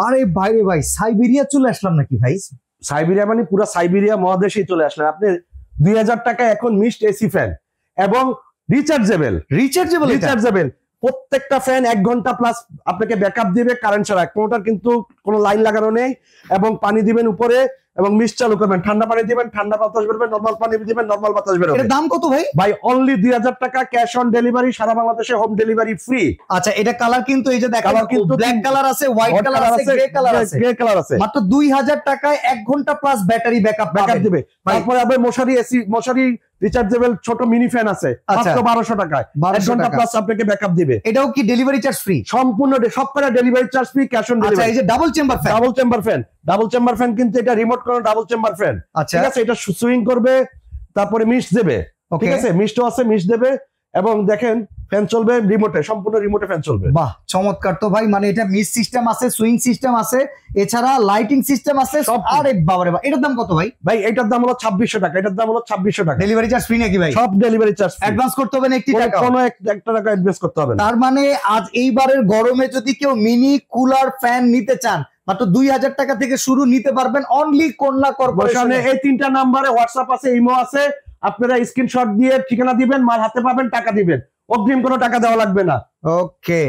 আরে ভাইরে ভাই, সাইবেরিয়া চলে আসলাম নাকি ভাই? সাইবেরিয়া মানে পুরো সাইবেরিয়া মহাদেশেই চলে আসলেন আপনি। 2000 টাকা এখন মিস্ট এসি ফ্যান এবং রিচার্জেবল। প্রত্যেকটা ফ্যান 1 ঘন্টা প্লাস আপনাকে ব্যাকআপ দিবে কারেন্ট ছাড়া। কোনটার কিন্তু কোনো লাইন লাগানো নেই এবং পানি দিবেন উপরে এবং মিস্ট চালু করবেন, ঠান্ডা পানি দিবেন, ঠান্ডা বাতাস বেরোবে, নরমাল পানি দিবেন, নরমাল বাতাস বেরোবে। এর দাম কত ভাই? ভাই অনলি 2000 টাকা, ক্যাশ অন ডেলিভারি, সারা বাংলাদেশে হোম ডেলিভারি ফ্রি। আচ্ছা, এটা কালার কিন্তু এই যে দেখেন, ব্ল্যাক কালার আছে, হোয়াইট কালার আছে, গ্রে কালার আছে। মাত্র 2000 টাকায় 1 ঘন্টা প্লাস ব্যাটারি ব্যাকআপ দিবে। তারপরে আবার মশারি রিচার্জেবল ছোট মিনি ফ্যান আছে মাত্র 1200 টাকায়, 1 ঘন্টা প্লাস আপনাকে ব্যাকআপ দিবে। এটাও কি ডেলিভারি চার্জ ফ্রি? সম্পূর্ণ সবকটা delivery charge free, cash on delivery. আচ্ছা, এই যে ডাবল চেম্বার ফ্যান কিন্তু এটা রিমোট করা ডাবল চেম্বার ফ্যান। ঠিক আছে, এটা সুইং করবে, তারপরে মিস্ট দেবে। ঠিক আছে, মিস্টও আছে, মিস্ট দেবে এবং দেখেন ফ্যান চলবে রিমোটে, সম্পূর্ণ রিমোটে ফ্যান চলবে। বাহ, চমৎকার তো ভাই। মানে এটা মিস্ট সিস্টেম আছে, সুইং সিস্টেম আছে, এছাড়া লাইটিং সিস্টেম আছে। আরে বাবারে বাবা, এটার দাম কত ভাই? ভাই এটার দাম হলো 2600 টাকা। এটার দাম হলো 2600 টাকা। ডেলিভারি চার্জ ফ্রি নাকি ভাই? সব ডেলিভারি চার্জ। অ্যাডভান্স করতে হবে না 1 টাকা? কোনো 1 টাকা অ্যাডভান্স করতে হবে না। তার মানে আজ এইবারের গরমে যদি কেউ মিনি কুলার ফ্যান নিতে চান, মাত্র 2000 টাকা থেকে শুরু, নিতে পারবেন অনলি কন্যা কর্পোরেশনে। এই 3টা নাম্বারে হোয়াটসঅ্যাপ আছে, ইমো আছে। আপনারা স্ক্রিনশট দিয়ে ঠিকানা দিবেন, মাল হাতে পাবেন, টাকা দিবেন, অগ্রিম কোনো টাকা দেওয়া লাগবে না। ওকে।